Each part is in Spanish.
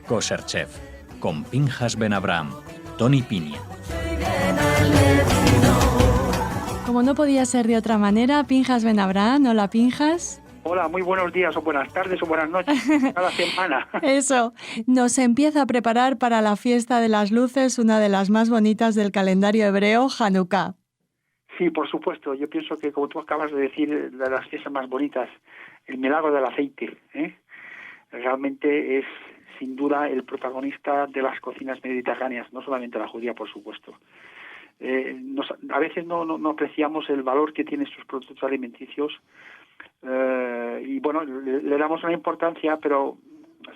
Kosher Chef, con Pinchas Ben Abraham, Tony Piña. Como no podía ser de otra manera, Pinchas Ben Abraham, hola Pinchas. Hola, muy buenos días o buenas tardes o buenas noches, cada semana. Eso, nos empieza a preparar para la fiesta de las luces, una de las más bonitas del calendario hebreo, Hanukkah. Sí, por supuesto, yo pienso que como tú acabas de decir, de las fiestas más bonitas, el milagro del aceite, realmente es sin duda el protagonista de las cocinas mediterráneas, no solamente la judía, por supuesto. A veces no apreciamos el valor que tienen estos productos alimenticios y bueno, le damos una importancia, pero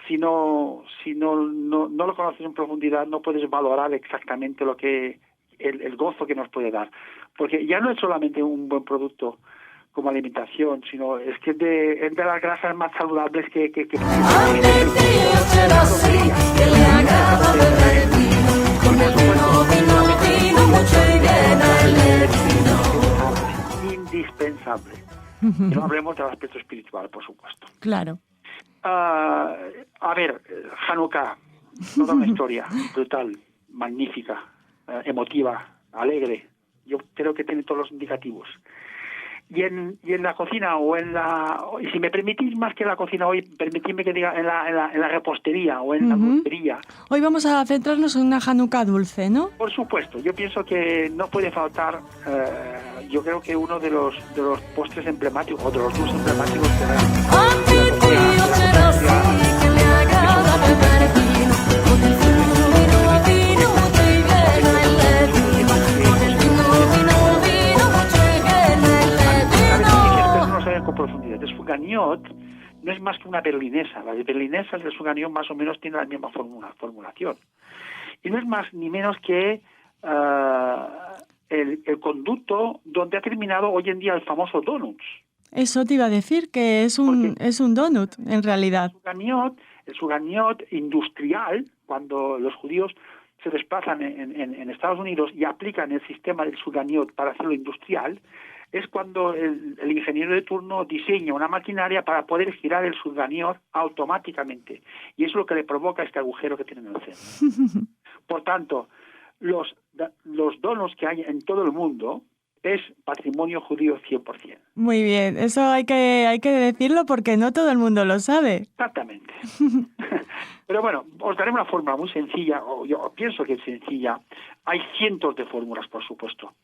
si no lo conoces en profundidad no puedes valorar exactamente lo que el gozo que nos puede dar, porque ya no es solamente un buen producto como alimentación, sino es que es de las grasas más saludables que indispensable. Y no hablemos del aspecto espiritual, por supuesto. Claro. A ver, Hanukkah, toda una historia brutal, magnífica, emotiva, alegre. Yo creo que tiene todos los indicativos. Y en la cocina y si me permitís más que en la cocina hoy, permitidme que diga en la repostería o en la dulcería. Hoy vamos a centrarnos en una Hanukkah dulce, ¿no? Por supuesto, yo pienso que no puede faltar, yo creo que uno de los postres emblemáticos o de los dulces emblemáticos que con profundidad. El suganiot no es más que una berlinesa. Las berlinesas del suganiot más o menos tienen la misma formulación. Y no es más ni menos que el conducto donde ha terminado hoy en día el famoso donuts. Eso te iba a decir, que es un donut, en realidad. El suganiot industrial, cuando los judíos se desplazan en Estados Unidos y aplican el sistema del suganiot para hacerlo industrial, es cuando el ingeniero de turno diseña una maquinaria para poder girar el suganiot automáticamente. Y eso es lo que le provoca este agujero que tiene en el centro. Por tanto, los donos que hay en todo el mundo es patrimonio judío 100%. Muy bien, eso hay que decirlo porque no todo el mundo lo sabe. Exactamente. Pero bueno, os daré una fórmula muy sencilla, o yo pienso que es sencilla. Hay cientos de fórmulas, por supuesto.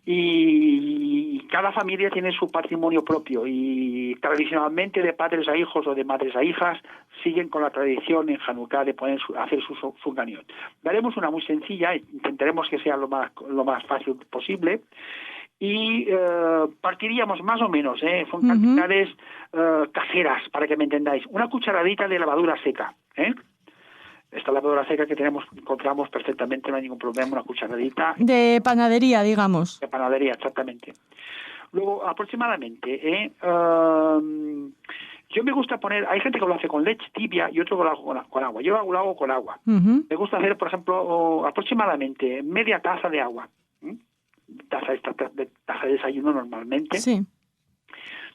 Y cada familia tiene su patrimonio propio y tradicionalmente de padres a hijos o de madres a hijas siguen con la tradición en Hanukkah de hacer su suganiot. Daremos una muy sencilla, intentaremos que sea lo más fácil posible. Y partiríamos más o menos, son cantidades caseras, para que me entendáis. Una cucharadita de levadura seca, Esta levadura seca que encontramos perfectamente, no hay ningún problema, una cucharadita. De panadería, digamos. De panadería, exactamente. Luego, aproximadamente, yo me gusta poner, hay gente que lo hace con leche tibia y otro que lo hago con agua. Yo lo hago con agua. Me gusta hacer, por ejemplo, aproximadamente media taza de agua. Taza de desayuno normalmente. Sí.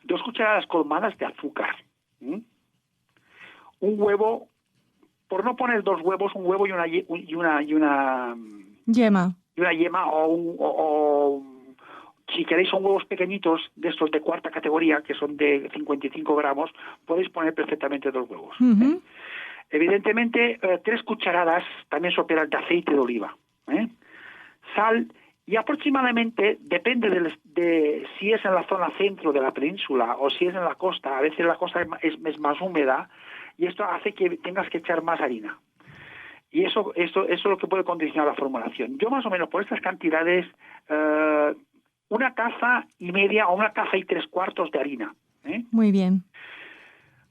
2 cucharadas colmadas de azúcar. Un huevo, por no poner 2 huevos, un huevo y una yema. Y una yema o si queréis son huevos pequeñitos de estos de cuarta categoría que son de 55 gramos, podéis poner perfectamente 2 huevos. Evidentemente 3 cucharadas también soperas de aceite de oliva. Sal. Y aproximadamente, depende de si es en la zona centro de la península o si es en la costa, a veces la costa es más húmeda y esto hace que tengas que echar más harina. Y eso es lo que puede condicionar la formulación. Yo más o menos por estas cantidades, 1,5 tazas o 1,3 tazas de harina. Muy bien.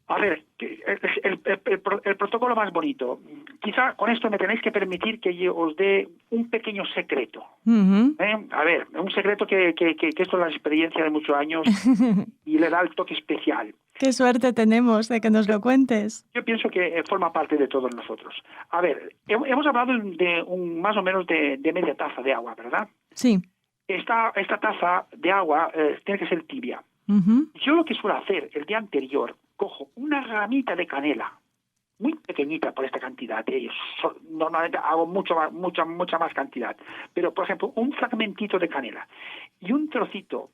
A ver, el protocolo más bonito. Quizá con esto me tenéis que permitir que yo os dé un pequeño secreto. A ver, un secreto que esto es la experiencia de muchos años y le da el toque especial. Qué suerte tenemos de que nos lo cuentes. Yo pienso que forma parte de todos nosotros. A ver, hemos hablado de más o menos de media taza de agua, ¿verdad? Sí. Esta taza de agua tiene que ser tibia. Yo lo que suelo hacer el día anterior, cojo una ramita de canela, muy pequeñita por esta cantidad. Normalmente hago mucha más cantidad. Pero, por ejemplo, un fragmentito de canela y un trocito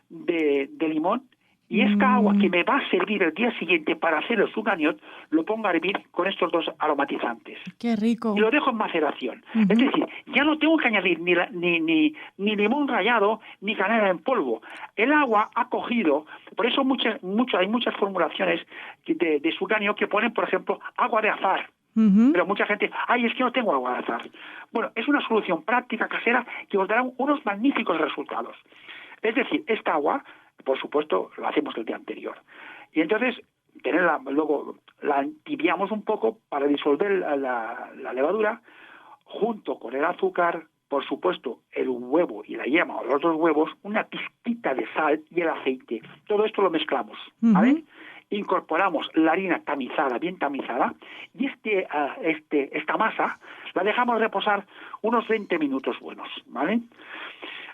de limón, y esta agua que me va a servir el día siguiente para hacer el suganiot, lo pongo a hervir con estos dos aromatizantes. ¡Qué rico! Y lo dejo en maceración. Es decir, ya no tengo que añadir ni limón rallado ni canela en polvo. El agua ha cogido, por eso hay muchas formulaciones de suganiot que ponen, por ejemplo, agua de azahar. Pero mucha gente, es que no tengo agua de azahar. Bueno, es una solución práctica, casera, que os dará unos magníficos resultados. Es decir, esta agua, por supuesto, lo hacemos el día anterior. Y entonces, luego la entibiamos un poco para disolver la levadura, junto con el azúcar, por supuesto, el huevo y la yema o los dos huevos, una pizquita de sal y el aceite. Todo esto lo mezclamos, ¿vale? Incorporamos la harina tamizada, bien tamizada, y esta masa la dejamos reposar unos 20 minutos buenos, ¿vale?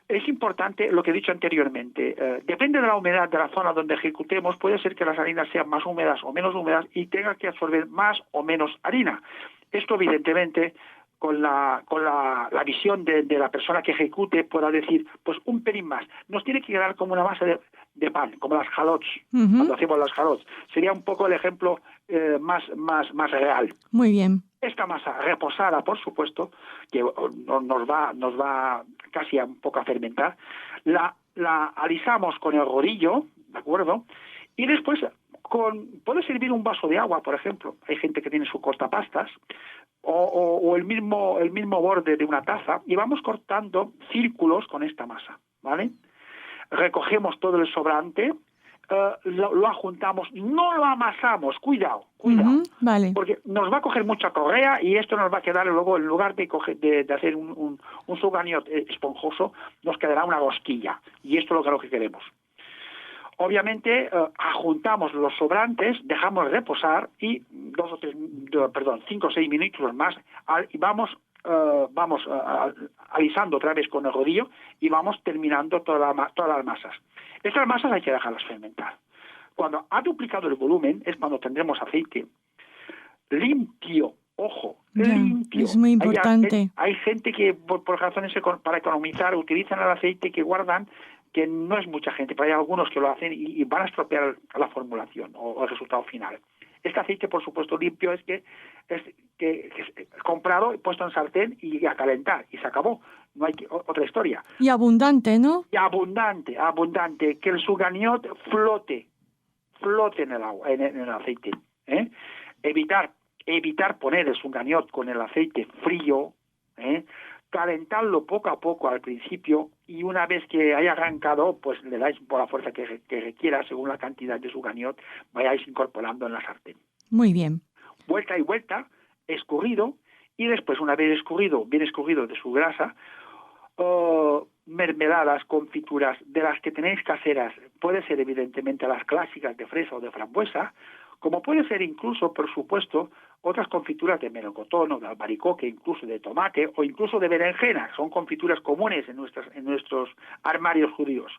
Es importante lo que he dicho anteriormente. Depende de la humedad de la zona donde ejecutemos, puede ser que las harinas sean más húmedas o menos húmedas y tenga que absorber más o menos harina. Esto, evidentemente, con la visión de la persona que ejecute, pueda decir, pues un pelín más. Nos tiene que quedar como una masa de pan, como las jalots, cuando hacemos las jalots. Sería un poco el ejemplo más real. Muy bien. Esta masa reposada, por supuesto, que nos va casi un poco a fermentar, la alisamos con el rodillo, ¿de acuerdo? Y después puede servir un vaso de agua, por ejemplo. Hay gente que tiene su cortapastas o el mismo borde de una taza y vamos cortando círculos con esta masa, ¿vale? Recogemos todo el sobrante, lo ajuntamos, no lo amasamos, cuidado, vale. porque nos va a coger mucha correa y esto nos va a quedar luego, en lugar de hacer un suganiot esponjoso, nos quedará una rosquilla, y esto es lo que queremos. Obviamente, ajuntamos los sobrantes, dejamos reposar y 5 o 6 minutos más, y vamos alisando otra vez con el rodillo y vamos terminando todas las masas. Estas masas hay que dejarlas fermentar. Cuando ha duplicado el volumen es cuando tendremos aceite limpio, ojo, limpio. Es muy importante. Hay gente que por razones para economizar utilizan el aceite que guardan, que no es mucha gente, pero hay algunos que lo hacen y van a estropear la formulación o el resultado final. Este aceite, por supuesto, limpio es comprado, puesto en sartén y a calentar, y se acabó. No hay otra historia. Y abundante, ¿no? Y abundante, que el suganiot flote en el agua, en el aceite. Evitar poner el suganiot con el aceite frío, calentarlo poco a poco al principio, y una vez que haya arrancado, pues le dais por la fuerza que requiera, según la cantidad de suganiot, vayáis incorporando en la sartén. Muy bien. Vuelta y vuelta, escurrido, y después, una vez bien escurrido de su grasa, mermeladas, confituras, de las que tenéis caseras, puede ser evidentemente las clásicas de fresa o de frambuesa, como puede ser incluso, por supuesto, otras confituras de melocotón o de albaricoque, incluso de tomate o incluso de berenjena. Son confituras comunes en nuestros armarios judíos.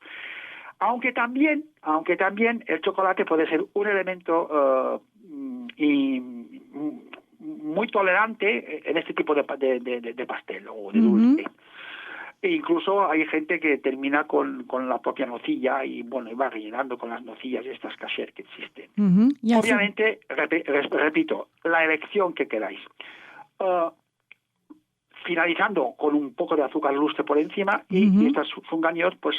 Aunque también el chocolate puede ser un elemento muy tolerante en este tipo de pastel o de dulce. E incluso hay gente que termina con la propia nocilla y va rellenando con las nocillas y estas kasher que existen. Obviamente, repito, la elección que queráis. Finalizando con un poco de azúcar lustre por encima y estas suganiot pues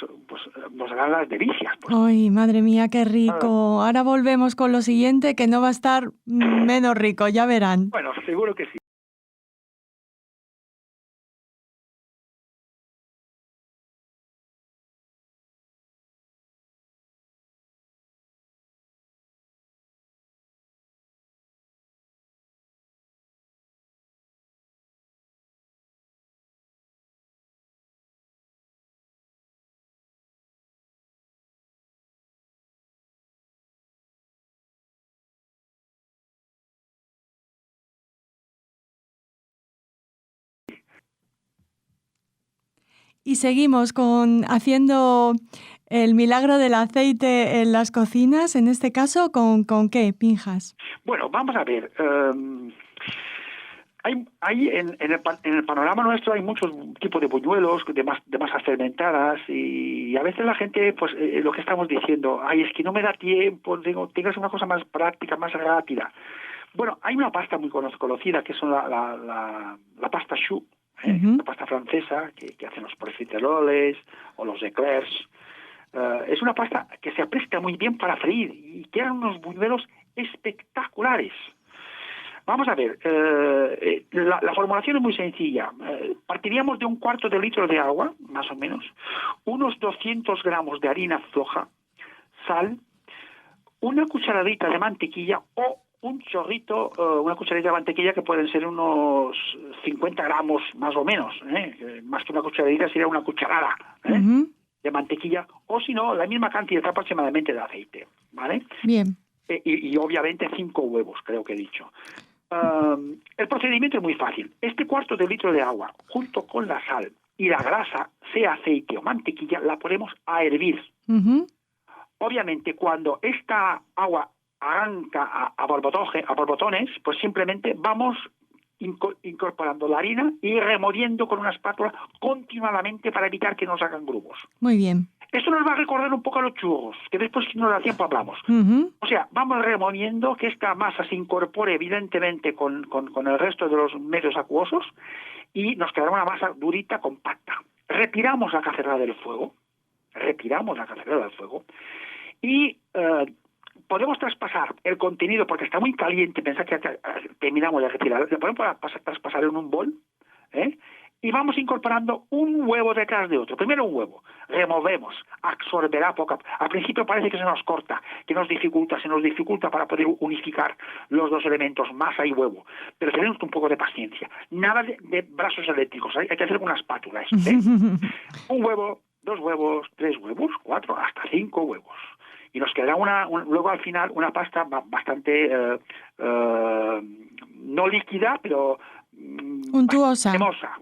nos harán las delicias. Pues. Ay, madre mía, qué rico. Ahora volvemos con lo siguiente, que no va a estar menos rico, ya verán. Bueno, seguro que sí. Y seguimos haciendo el milagro del aceite en las cocinas, en este caso, ¿con qué, Pinjas? Bueno, vamos a ver. Hay en el panorama nuestro hay muchos tipos de buñuelos, de masas fermentadas, y a veces la gente, pues lo que estamos diciendo, es que no me da tiempo, tengas una cosa más práctica, más rápida. Bueno, hay una pasta muy conocida que son la pasta choux, la pasta francesa que hacen los profiteroles o los eclairs. Es una pasta que se presta muy bien para freír y quedan unos buñuelos espectaculares. Vamos a ver, la formulación es muy sencilla. Partiríamos de 1/4 de litro de agua, más o menos, unos 200 gramos de harina floja, sal, una cucharadita de mantequilla o un chorrito, una cucharadita de mantequilla que pueden ser unos 50 gramos más o menos. Más que una cucharadita sería una cucharada de mantequilla, o si no, la misma cantidad aproximadamente de aceite, ¿vale? Bien. Y obviamente 5 huevos, creo que he dicho. El procedimiento es muy fácil. Este 1/4 de litro de agua, junto con la sal y la grasa, sea aceite o mantequilla, la ponemos a hervir. Obviamente, cuando esta agua arranca a borbotones, pues simplemente vamos incorporando la harina y removiendo con una espátula continuamente para evitar que nos hagan grumos. Muy bien. Esto nos va a recordar un poco a los churros, que después, si nos da tiempo, hablamos. O sea, vamos removiendo que esta masa se incorpore evidentemente con el resto de los medios acuosos y nos quedará una masa durita, compacta. Retiramos la cacerola del fuego y podemos traspasar el contenido, porque está muy caliente, pensad que terminamos de retirar, le podemos traspasar en un bol, y vamos incorporando un huevo detrás de otro. Primero un huevo, removemos, absorberá poco. Al principio parece que se nos corta, que se nos dificulta para poder unificar los dos elementos, masa y huevo. Pero tenemos un poco de paciencia. Nada de brazos eléctricos, hay que hacer con una espátula. Un huevo, 2 huevos, 3 huevos, 4, hasta 5 huevos. Y nos quedará luego al final una pasta bastante no líquida, pero untuosa,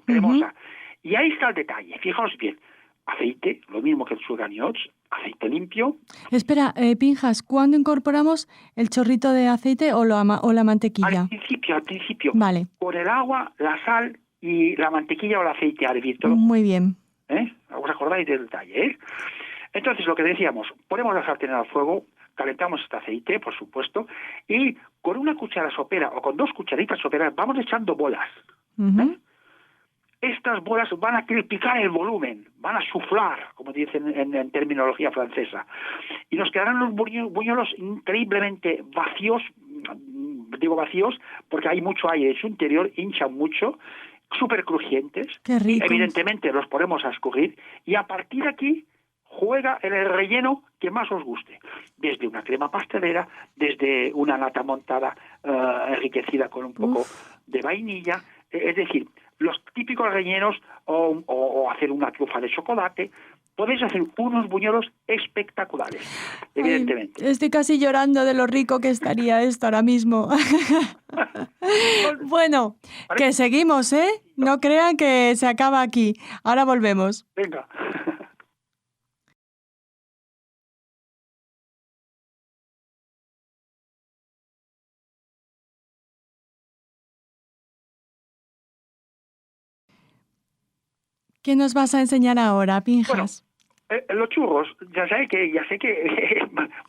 cremosa. Y ahí está el detalle. Fijaos bien, aceite, lo mismo que el sugargnots, aceite limpio. Espera, Pinjas, ¿cuándo incorporamos el chorrito de aceite o la mantequilla? Al principio. Vale. Con el agua, la sal y la mantequilla o el aceite a hervir todo. Muy bien. ¿Os acordáis del detalle? Entonces, lo que decíamos, ponemos la sartén al fuego, calentamos este aceite, por supuesto, y con una cuchara sopera o con 2 cucharitas soperas vamos echando bolas. Estas bolas van a triplicar el volumen, van a suflar, como dicen en terminología francesa. Y nos quedarán los buñuelos increíblemente vacíos, digo vacíos, porque hay mucho aire en su interior, hinchan mucho, súper crujientes. Qué rico. Y evidentemente los ponemos a escurrir, y a partir de aquí juega en el relleno que más os guste, desde una crema pastelera, desde una nata montada enriquecida con un poco de vainilla, es decir, los típicos rellenos o hacer una trufa de chocolate. Podéis hacer unos buñuelos espectaculares, evidentemente. Ay, estoy casi llorando de lo rico que estaría esto ahora mismo. Bueno, que seguimos, ¿eh? No crean que se acaba aquí. Ahora volvemos. Venga. ¿Qué nos vas a enseñar ahora, Pinjas? Bueno, los churros, ya sé que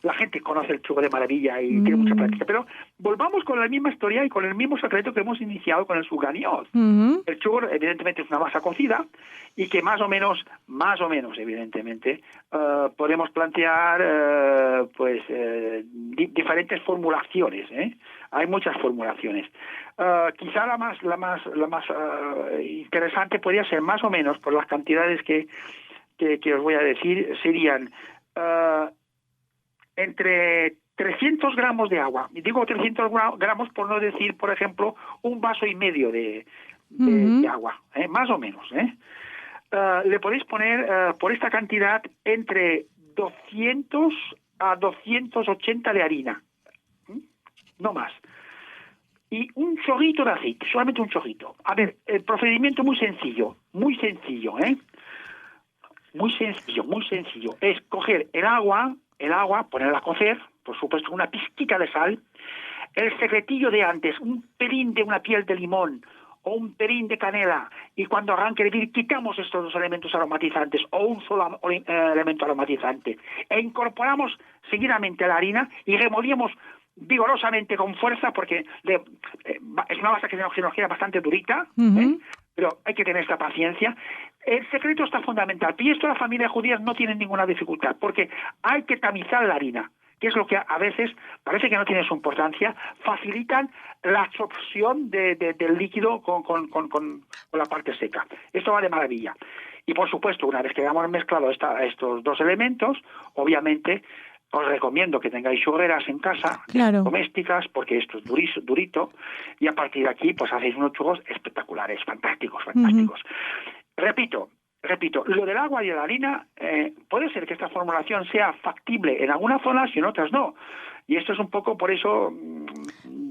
la gente conoce el churro de maravilla y tiene mucha práctica, pero volvamos con la misma historia y con el mismo secreto que hemos iniciado con el sugargnot. El churro, evidentemente, es una masa cocida y que más o menos, evidentemente, podemos plantear diferentes formulaciones. Hay muchas formulaciones. Quizá la más interesante podría ser, más o menos, por las cantidades que os voy a decir, serían entre 300 gramos de agua. Y digo 300 gramos por no decir, por ejemplo, 1,5 vasos de agua, más o menos. Le podéis poner por esta cantidad entre 200 a 280 de harina, no más. Y un chorrito de aceite, solamente un chorrito. A ver, el procedimiento muy sencillo, Muy sencillo, muy sencillo. Es coger el agua, ponerla a cocer, por supuesto, una pizquita de sal. El secretillo de antes, un pelín de una piel de limón o un pelín de canela, y cuando arranque a hervir quitamos estos dos elementos aromatizantes o un solo elemento aromatizante e incorporamos seguidamente la harina y removemos vigorosamente con fuerza porque es una masa que se nos queda bastante durita, pero hay que tener esta paciencia. El secreto está fundamental y esto las familias judías no tienen ninguna dificultad porque hay que tamizar la harina, que es lo que a veces parece que no tiene su importancia, facilitan la absorción del líquido con la parte seca. Esto va de maravilla. Y por supuesto, una vez que hayamos mezclado estos dos elementos, obviamente os recomiendo que tengáis churreras en casa, claro, domésticas, porque esto es durito, y a partir de aquí pues hacéis unos churros espectaculares, fantásticos. Repito, lo del agua y de la harina, puede ser que esta formulación sea factible en algunas zonas y en otras no. Y esto es un poco por eso...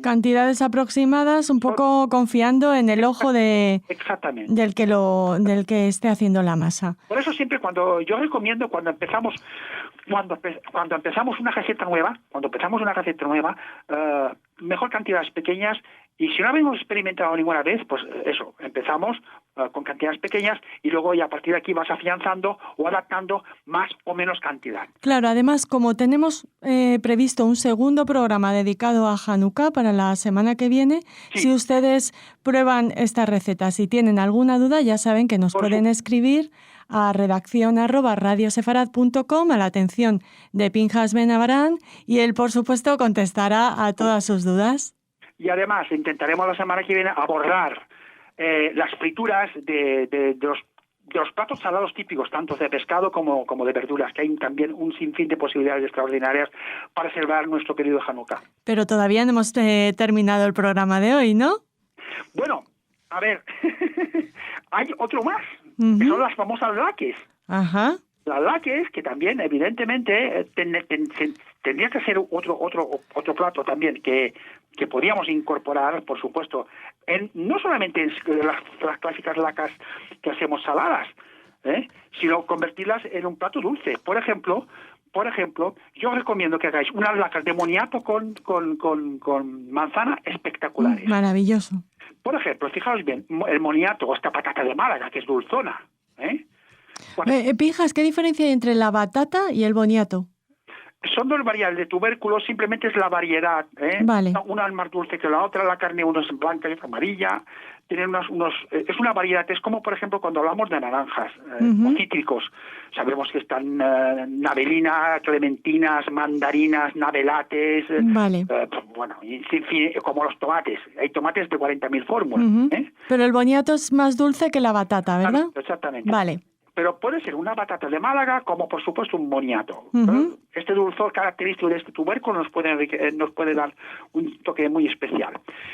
Cantidades aproximadas, un poco confiando en el ojo del que esté haciendo la masa. Por eso siempre yo recomiendo cuando empezamos una receta nueva, mejor cantidades pequeñas, y si no habíamos experimentado ninguna vez, pues eso, empezamos con cantidades pequeñas y luego ya a partir de aquí vas afianzando o adaptando más o menos cantidad. Claro, además como tenemos previsto un segundo programa dedicado a Hanukkah para la semana que viene, sí. Si ustedes prueban estas recetas y tienen alguna duda, ya saben que nos pueden escribir a redaccion@radiosefarad.com a la atención de Pinchas Ben Avraham y él, por supuesto, contestará a todas sus dudas. Y además intentaremos la semana que viene abordar las frituras de los platos salados típicos, tanto de pescado como de verduras, que hay también un sinfín de posibilidades extraordinarias para celebrar nuestro querido Hanukkah. Pero todavía no hemos terminado el programa de hoy, ¿no? Bueno, a ver, hay otro más, que son las famosas laques. Ajá. Las laques, que también, evidentemente, tendría que ser otro plato también que podríamos incorporar, por supuesto, no solamente en las clásicas lacas que hacemos saladas, sino convertirlas en un plato dulce. Por ejemplo, yo recomiendo que hagáis unas lacas de moniato con manzana espectaculares. Maravilloso. Por ejemplo, fijaos bien, el moniato o esta patata de Málaga, que es dulzona. Pinchas, ¿qué diferencia hay entre la batata y el boniato? Son dos variedades de tubérculos, simplemente es la variedad. Vale. Una es más dulce que la otra, la carne una es blanca y otra amarilla. Tienen es una variedad, es como por ejemplo cuando hablamos de naranjas o cítricos. Sabemos que están navelina, clementinas, mandarinas, navelates, vale. En fin, como los tomates. Hay tomates de 40.000 fórmulas. Pero el boniato es más dulce que la batata, ¿verdad? Exactamente. Vale. Pero puede ser una batata de Málaga como, por supuesto, un boniato. Este dulzor característico de este tubérculo nos puede dar un toque muy especial.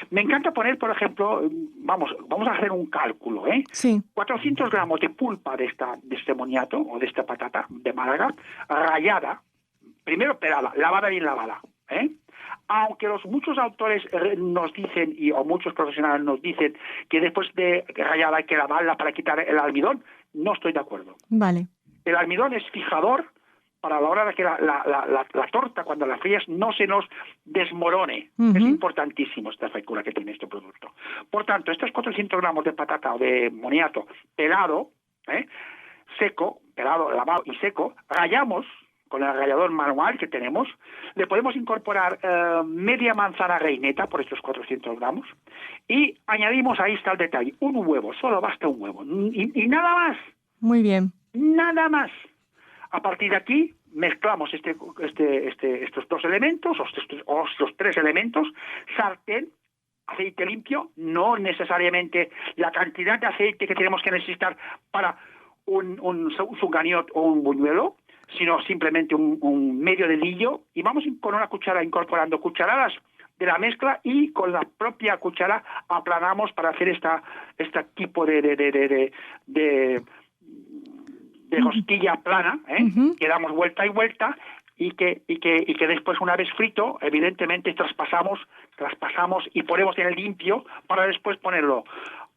Me encanta poner, por ejemplo, vamos a hacer un cálculo, Sí. 400 gramos de pulpa de este moniato o de esta patata de Málaga, rallada, primero pelada, lavada bien lavada, Aunque muchos autores nos dicen, o muchos profesionales nos dicen, que después de rallada hay que lavarla para quitar el almidón, no estoy de acuerdo. Vale. El almidón es fijador para la hora de que la torta, cuando la frías, no se nos desmorone. Es importantísimo esta frescura que tiene este producto. Por tanto, estos 400 gramos de patata o de moniato pelado, seco, pelado, lavado y seco, rallamos con el rallador manual que tenemos, le podemos incorporar media manzana reineta por estos 400 gramos y añadimos, ahí está el detalle, un huevo, solo basta un huevo y nada más. Muy bien. Nada más. A partir de aquí mezclamos estos dos elementos, o estos tres elementos, sartén, aceite limpio, no necesariamente la cantidad de aceite que tenemos que necesitar para un zuganiot o un buñuelo, sino simplemente un medio dedillo, y vamos con una cuchara incorporando cucharadas de la mezcla y con la propia cuchara aplanamos para hacer este tipo de costilla plana, que damos vuelta y vuelta y que después, una vez frito, evidentemente traspasamos y ponemos en el limpio para después ponerlo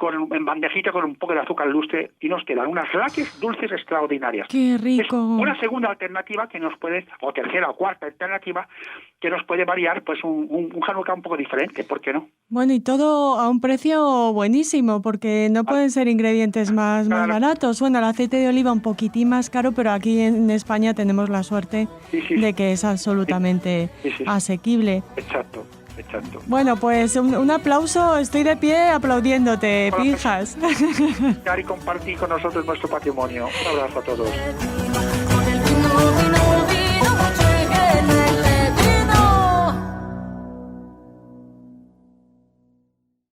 en bandejita con un poco de azúcar lustre y nos quedan unas laques dulces extraordinarias. ¡Qué rico! Es una segunda alternativa que nos puede, o tercera o cuarta alternativa, que nos puede variar pues un Hanukkah un poco diferente, ¿por qué no? Bueno, y todo a un precio buenísimo, porque no pueden ser ingredientes más baratos. Bueno, el aceite de oliva un poquitín más caro, pero aquí en España tenemos la suerte de que es absolutamente asequible. Exacto. Bueno, pues un aplauso, estoy de pie aplaudiéndote, Pinhas. Y compartir con nosotros nuestro patrimonio. Un abrazo a todos.